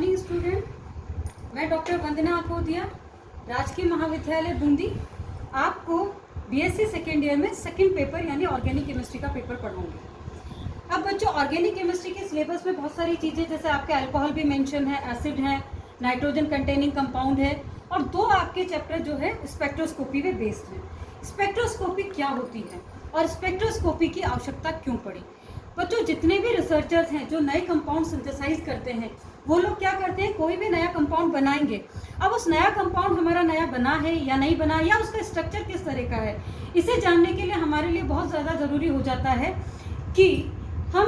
Morning student, मैं doctor वंदना अकोदिया, राजकीय महाविद्यालय बूंदी आपको बीएससी सेकेंड ईयर में सेकेंड पेपर यानी ऑर्गेनिक केमिस्ट्री का पेपर पढ़ाऊंगी। अब बच्चों, ऑर्गेनिक केमिस्ट्री के सिलेबस में बहुत सारी चीज़ें, जैसे आपके अल्कोहल भी मेंशन है, एसिड है, नाइट्रोजन कंटेनिंग कंपाउंड है, और दो आपके चैप्टर जो है स्पेक्ट्रोस्कोपी पे बेस्ड है। स्पेक्ट्रोस्कोपी क्या होती है और स्पेक्ट्रोस्कोपी की आवश्यकता क्यों पड़ी? बच्चों, जितने भी रिसर्चर्स हैं जो नए कंपाउंड सिंथेसाइज करते हैं, वो लोग क्या करते हैं, कोई भी नया कंपाउंड बनाएंगे। अब उस नया कंपाउंड हमारा नया बना है या नहीं बना, या उसका स्ट्रक्चर किस तरह का है, इसे जानने के लिए हमारे लिए बहुत ज़्यादा ज़रूरी हो जाता है कि हम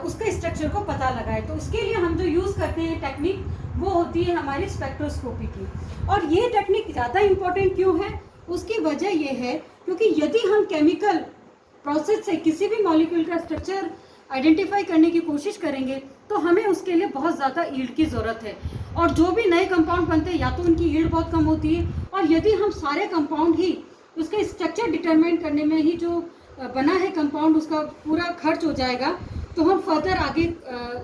उसके स्ट्रक्चर को पता लगाएं। तो उसके लिए हम जो यूज़ करते हैं टेक्निक, वो होती है हमारी स्पेक्ट्रोस्कोपी की। और ये टेक्निक ज़्यादा इम्पोर्टेंट क्यों है? उसकी वजह ये है क्योंकि यदि हम केमिकल प्रोसेस से किसी भी मॉलिक्यूल का स्ट्रक्चर आइडेंटिफाई करने की कोशिश करेंगे तो हमें उसके लिए बहुत ज़्यादा यील्ड की ज़रूरत है। और जो भी नए कंपाउंड बनते हैं, या तो उनकी यील्ड बहुत कम होती है, और यदि हम सारे कंपाउंड ही उसका स्ट्रक्चर डिटरमाइन करने में ही जो बना है कंपाउंड, उसका पूरा खर्च हो जाएगा, तो हम फर्दर आगे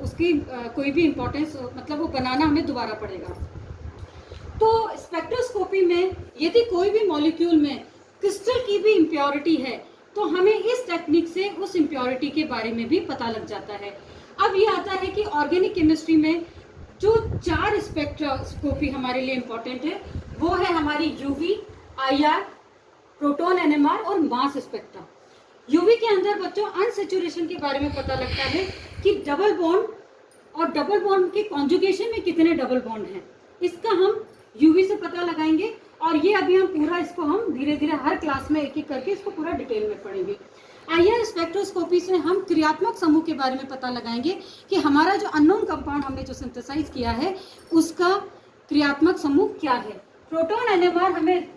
उसकी कोई भी इम्पोर्टेंस, मतलब वो बनाना हमें दोबारा पड़ेगा। तो स्पेक्ट्रोस्कोपी में यदि कोई भी मॉलिक्यूल में क्रिस्टल की भी इम्प्योरिटी है तो हमें इस टेक्निक से उस इम्प्योरिटी के बारे में भी पता लग जाता है। अब ये आता है कि ऑर्गेनिक केमिस्ट्री में जो 4 स्पेक्ट्रोस्कोपी हमारे लिए इम्पोर्टेंट है, वो है हमारी यूवी, आईआर, प्रोटॉन एनएमआर और मास स्पेक्ट्रा। यूवी के अंदर बच्चों अनसैचुरेशन के बारे में पता लगता है कि डबल बॉन्ड और डबल बॉन्ड के कॉन्जुगेशन में कितने डबल बॉन्ड हैं, इसका हम यूवी से पता लगाएंगे। और ये अभी हम पूरा इसको हम धीरे धीरे हर क्लास में एक एक करके इसको पूरा डिटेल में पढ़ेंगे। आईआर स्पेक्ट्रोस्कोपी से हम क्रियात्मक समूह के बारे में पता लगाएंगे कि हमारा जो अननोन कंपाउंड हमने जो सिंथेसाइज किया है उसका क्रियात्मक समूह क्या है। प्रोटॉन एनएमआर हमें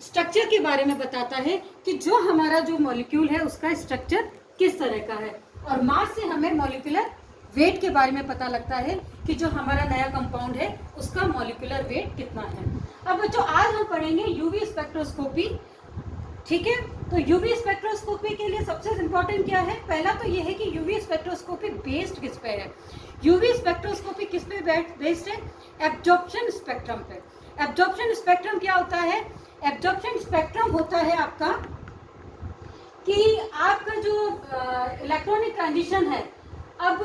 स्ट्रक्चर के बारे में बताता है कि जो हमारा जो मॉलिक्यूल है उसका स्ट्रक्चर किस तरह का है। और मास से हमें मॉलिक्यूलर वेट के बारे में पता लगता है कि जो हमारा नया कंपाउंड है उसका मॉलिक्यूलर वेट कितना है। अब बच्चों, आज हम पढ़ेंगे यूवी स्पेक्ट्रोस्कोपी, ठीक है। तो यूवी स्पेक्ट्रोस्कोपी के लिए सबसे इम्पोर्टेंट क्या है? पहला तो ये है कि यूवी स्पेक्ट्रोस्कोपी बेस्ड किस पे है। यूवी स्पेक्ट्रोस्कोपी किस पे बेस्ड है? एब्जॉर्प्शन स्पेक्ट्रम पे। एब्जॉर्प्शन स्पेक्ट्रम क्या होता है? एब्जॉर्प्शन स्पेक्ट्रम होता है आपका कि आपका जो इलेक्ट्रॉनिक ट्रांजिशन है। अब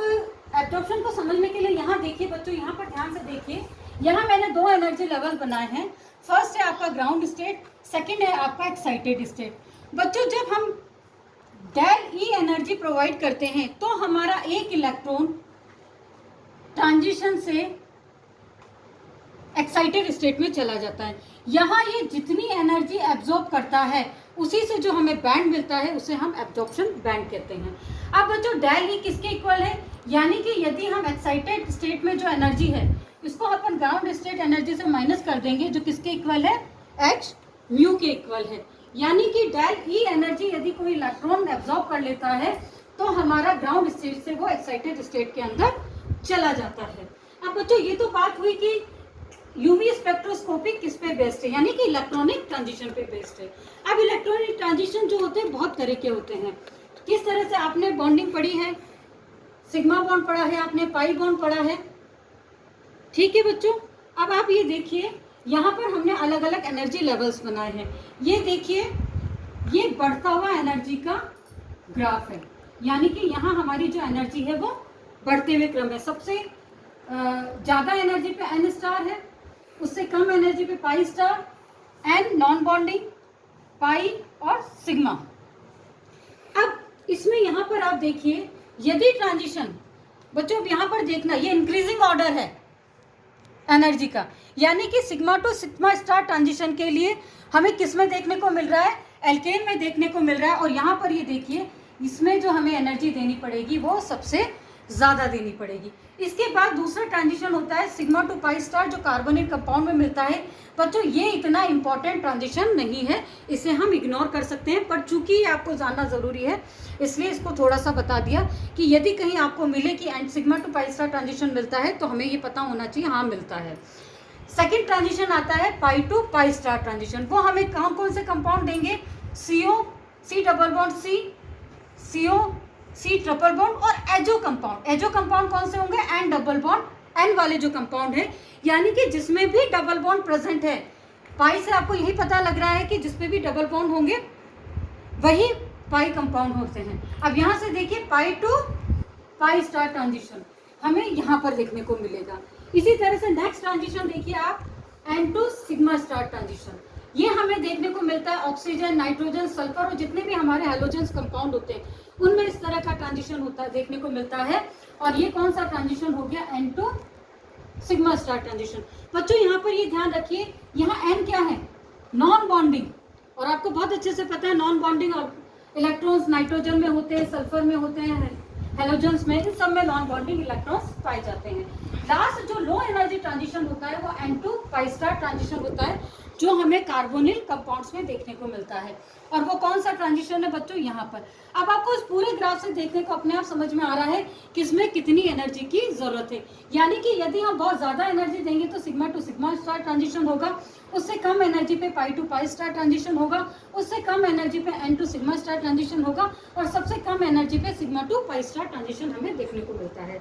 एब्जॉर्प्शन को समझने के लिए यहाँ देखिए बच्चों, यहाँ पर ध्यान से देखिए, यहाँ मैंने 2 एनर्जी लेवल बनाए हैं। फर्स्ट है आपका ग्राउंड स्टेट, सेकंड है आपका एक्साइटेड स्टेट। बच्चों, जब हम डेल ई एनर्जी प्रोवाइड करते हैं तो हमारा एक इलेक्ट्रॉन ट्रांजिशन से एक्साइटेड स्टेट में चला जाता है। यहाँ ये जितनी एनर्जी एब्जॉर्ब करता है उसी से जो हमें बैंड मिलता है उसे हम एब्जॉर्प्शन बैंड कहते हैं। अब बच्चों, डेल ई किसके इक्वल है? यानी कि यदि हम एक्साइटेड स्टेट में जो एनर्जी है इसको अपन ग्राउंड स्टेट एनर्जी से माइनस कर देंगे, जो किसके इक्वल है? एच म्यू के इक्वल है। यानी कि डेल ई एनर्जी यदि कोई इलेक्ट्रॉन एब्जॉर्ब कर लेता है तो हमारा ग्राउंड स्टेट से वो एक्साइटेड स्टेट के अंदर चला जाता है। अब बच्चों, ये तो बात हुई कि यूवी स्पेक्ट्रोस्कोपी किस पे बेस्ड है, यानी कि इलेक्ट्रॉनिक ट्रांजिशन पे बेस्ड है। अब इलेक्ट्रॉनिक ट्रांजिशन जो होते हैं बहुत तरह के होते हैं। किस तरह से आपने बॉन्डिंग पढ़ी है? सिग्मा बॉन्ड पढ़ा है आपने, पाई बॉन्ड पढ़ा है, ठीक है बच्चों। अब आप ये देखिए, यहाँ पर हमने अलग अलग एनर्जी लेवल्स बनाए हैं। ये देखिए, ये बढ़ता हुआ एनर्जी का ग्राफ है, यानी कि यहाँ हमारी जो एनर्जी है वो बढ़ते हुए क्रम है। सबसे ज़्यादा एनर्जी पे एन स्टार है, उससे कम एनर्जी पे pi star, n non bonding, pi और सिग्मा। अब इसमें यहाँ पर आप देखिए, यदि ट्रांजिशन, बच्चों अब यहाँ पर देखना, ये इंक्रीजिंग ऑर्डर है एनर्जी का, यानी कि sigma to sigma star transition के लिए हमें किस में देखने को मिल रहा है? एल्केन में देखने को मिल रहा है। और यहाँ पर ये देखिए, इसमें जो हमें एनर्जी देनी पड़ेगी वो सबसे ज़्यादा देनी पड़ेगी। इसके बाद दूसरा ट्रांजिशन होता है सिग्मा टू पाई स्टार, जो कार्बोनेट कंपाउंड में मिलता है। बच्चों, ये इतना इंपॉर्टेंट ट्रांजिशन नहीं है, इसे हम इग्नोर कर सकते हैं, पर चूंकि आपको जानना ज़रूरी है इसलिए इसको थोड़ा सा बता दिया कि यदि कहीं आपको मिले कि and sigma to pi star transition मिलता है तो हमें ये पता होना चाहिए, हाँ मिलता है। सेकेंड ट्रांजिशन आता है पाई टू पाई स्टार ट्रांजिशन। वो हमें कौन कौन से कंपाउंड देंगे? CO, C double bond C, CO, C triple bond और एजो कंपाउंड। एजो कंपाउंड कौन से होंगे? एन डबल बॉन्ड N वाले जो कंपाउंड है, यानी कि जिसमें भी डबल बॉन्ड प्रेजेंट है। पाई से आपको यही पता लग रहा है कि जिसमें भी डबल बॉन्ड होंगे वही पाई कंपाउंड होते हैं। अब यहाँ से देखिए पाई टू पाई स्टार ट्रांजिशन हमें यहाँ पर देखने को मिलेगा। इसी तरह से नेक्स्ट ट्रांजिशन देखिए आप, N to sigma star transition, ये हमें देखने को मिलता है ऑक्सीजन, नाइट्रोजन, सल्फर और जितने भी हमारे हैलोजेंस कंपाउंड होते हैं उनमें इस तरह का ट्रांजिशन होता है, देखने को मिलता है। और ये कौन सा ट्रांजिशन हो गया, N to sigma star transition. बच्चों यहाँ पर ये ध्यान रखिए, यहाँ N क्या है, नॉन बॉन्डिंग, और आपको बहुत अच्छे से पता है नॉन बॉन्डिंग और इलेक्ट्रॉन्स नाइट्रोजन में होते हैं, सल्फर में होते हैं, हैलोजेंस में, इन सब में नॉन बॉन्डिंग इलेक्ट्रॉन्स पाए जाते हैं। लास्ट जो लो एनर्जी ट्रांजिशन होता है वो N to pi star transition होता है, जो हमें कार्बोनिल कंपाउंड्स में देखने को मिलता है। और वो कौन सा ट्रांजिशन है बच्चों, यहाँ पर। अब आपको इस पूरे ग्राफ से देखने को अपने आप समझ में आ रहा है कि इसमें कितनी एनर्जी की जरूरत है। यानी कि यदि हम बहुत ज्यादा एनर्जी देंगे तो sigma to sigma star transition होगा, उससे कम एनर्जी पे pi to pi star transition होगा, उससे कम एनर्जी पे N to sigma star transition होगा, और सबसे कम एनर्जी पे sigma to pi star transition हमें देखने को मिलता है।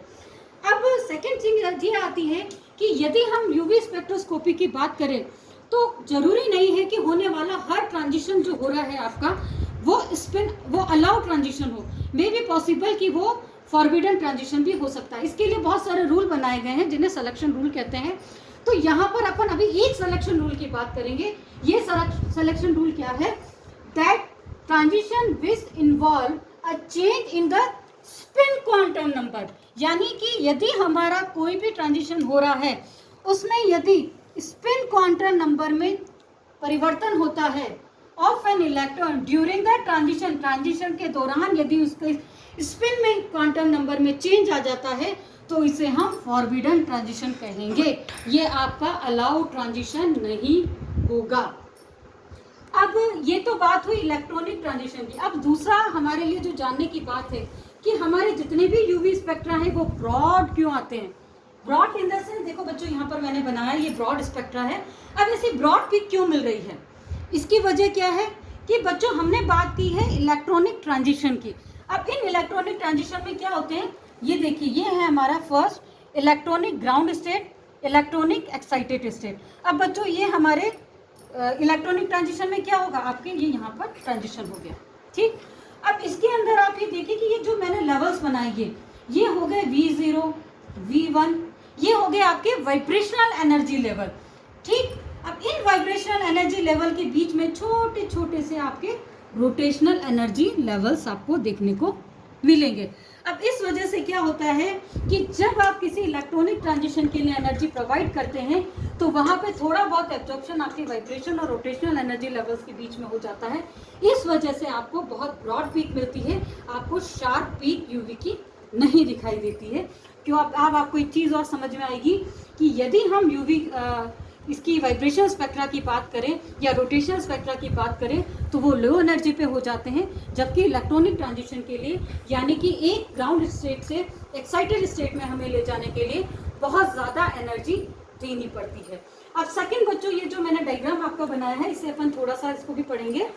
अब सेकेंड थिंग ये आती है कि यदि हम यूवी स्पेक्ट्रोस्कोपी की बात करें तो जरूरी नहीं है कि होने वाला हर ट्रांजिशन जो हो रहा है आपका वो स्पिन, वो अलाउ ट्रांजिशन हो, मे बी पॉसिबल कि वो फॉरबिडन ट्रांजिशन भी हो सकता है। इसके लिए बहुत सारे रूल बनाए गए हैं जिन्हें सिलेक्शन रूल कहते हैं। तो यहाँ पर अपन अभी एक सिलेक्शन रूल की बात करेंगे। ये सिलेक्शन रूल क्या है, that transition which involve a change in the spin quantum number, यानी कि यदि हमारा कोई भी ट्रांजिशन हो रहा है उसमें यदि स्पिन क्वांटम नंबर में परिवर्तन होता है of an electron during the transition, transition के दौरान यदि उसके स्पिन में क्वांटम नंबर में चेंज आ जाता है तो इसे हम फॉरबिडन ट्रांजिशन कहेंगे। ये आपका अलाउ ट्रांजिशन नहीं होगा। अब ये तो बात हुई इलेक्ट्रॉनिक ट्रांजिशन की। अब दूसरा हमारे लिए जो जानने की बात है कि हमारे जितने भी यूवी स्पेक्ट्रा हैं वो ब्रॉड क्यों आते हैं। ब्रॉड इन द सेंस, देखो बच्चों यहाँ पर मैंने बनाया ये ब्रॉड स्पेक्ट्रा है। अब ऐसी ब्रॉड पीक क्यों मिल रही है, इसकी वजह क्या है कि बच्चों हमने बात की है इलेक्ट्रॉनिक ट्रांजिशन की। अब इन इलेक्ट्रॉनिक ट्रांजिशन में क्या होते हैं, ये देखिए, ये है हमारा first electronic ground state, electronic excited state. अब बच्चों ये हमारे इलेक्ट्रॉनिक ट्रांजिशन में क्या होगा आपके, ये यहाँ पर ट्रांजिशन हो गया, ठीक। अब इसके अंदर आप ये देखिए कि ये जो मैंने लेवल्स बनाए ये हो गए V0, V1, ये हो गए आपके वाइब्रेशनल एनर्जी लेवल, ठीक। अब इन वाइब्रेशनल एनर्जी लेवल के बीच में छोटे छोटे से आपके रोटेशनल एनर्जी लेवल्स आपको देखने को मिलेंगे। अब इस वजह से क्या होता है कि जब आप किसी इलेक्ट्रॉनिक ट्रांजिशन के लिए एनर्जी प्रोवाइड करते हैं तो वहाँ पे थोड़ा बहुत एब्जॉर्प्शन आपके वाइब्रेशन और रोटेशनल एनर्जी लेवल्स के बीच में हो जाता है। इस वजह से आपको बहुत ब्रॉड पीक मिलती है, आपको शार्प पीक यूवी की नहीं दिखाई देती है। क्यों, अब आपको एक चीज़ और समझ में आएगी कि यदि हम यूवी इसकी वाइब्रेशन स्पेक्ट्रा की बात करें या रोटेशनल स्पेक्ट्रा की बात करें तो वो लो एनर्जी पे हो जाते हैं, जबकि इलेक्ट्रॉनिक ट्रांजिशन के लिए यानी कि एक ग्राउंड स्टेट से एक्साइटेड स्टेट में हमें ले जाने के लिए बहुत ज़्यादा एनर्जी देनी पड़ती है। अब सेकंड बच्चों, ये जो मैंने डायग्राम आपका बनाया है इसे अपन थोड़ा सा इसको भी पढ़ेंगे।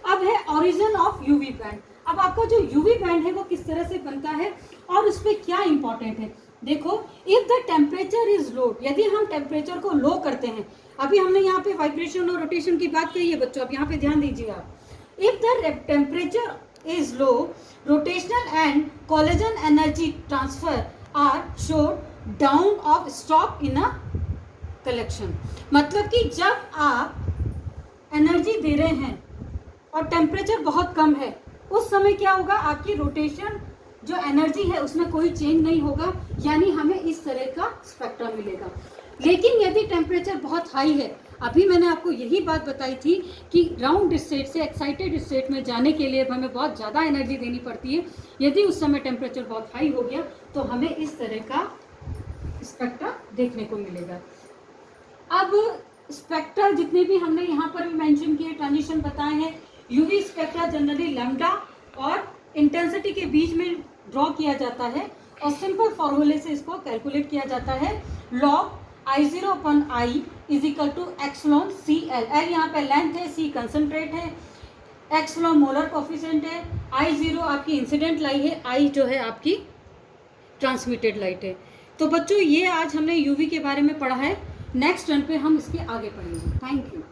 अब है ओरिजिन ऑफ यूवी बैंड। अब आपका जो यूवी बैंड है वो किस तरह से बनता है और उस पर क्या इंपॉर्टेंट है। देखो, if the temperature is low, यदि हम टेम्परेचर को लो करते हैं, अभी हमने यहाँ पे वाइब्रेशन और रोटेशन की बात कही है बच्चों, अब यहाँ पे ध्यान दीजिए आप। If the temperature is low, rotational and collision energy transfer R showed down of stop in a collection. मतलब कि जब आप एनर्जी दे रहे हैं और टेम्परेचर बहुत कम है उस समय क्या होगा, आपकी रोटेशन जो एनर्जी है उसमें कोई चेंज नहीं होगा, यानी हमें इस तरह का स्पेक्ट्रम मिलेगा। लेकिन यदि टेम्परेचर बहुत हाई है, अभी मैंने आपको यही बात बताई थी कि ग्राउंड स्टेट से एक्साइटेड स्टेट में जाने के लिए हमें बहुत ज़्यादा एनर्जी देनी पड़ती है। यदि उस समय टेम्परेचर बहुत हाई हो गया तो हमें इस तरह का स्पेक्ट्रा देखने को मिलेगा। अब स्पेक्ट्रा जितने भी हमने यहाँ पर भी मेंशन किए, ट्रांजिशन बताए हैं, यूवी स्पेक्ट्रा जनरली लैम्डा और इंटेंसिटी के बीच में ड्रॉ किया जाता है और सिंपल फॉर्मूले से इसको कैलकुलेट किया जाता है। Log I0/I is equal to epsilon CL। L यहाँ पे लेंथ है, C कंसनट्रेट है, एक्सलॉन मोलर कोफिशिएंट है, I0 आपकी इंसिडेंट लाइट है, I जो है आपकी ट्रांसमिटेड लाइट है। तो बच्चों ये आज हमने यूवी के बारे में पढ़ा है, नेक्स्ट टर्न पे हम इसके आगे पढ़ेंगे। Thank you.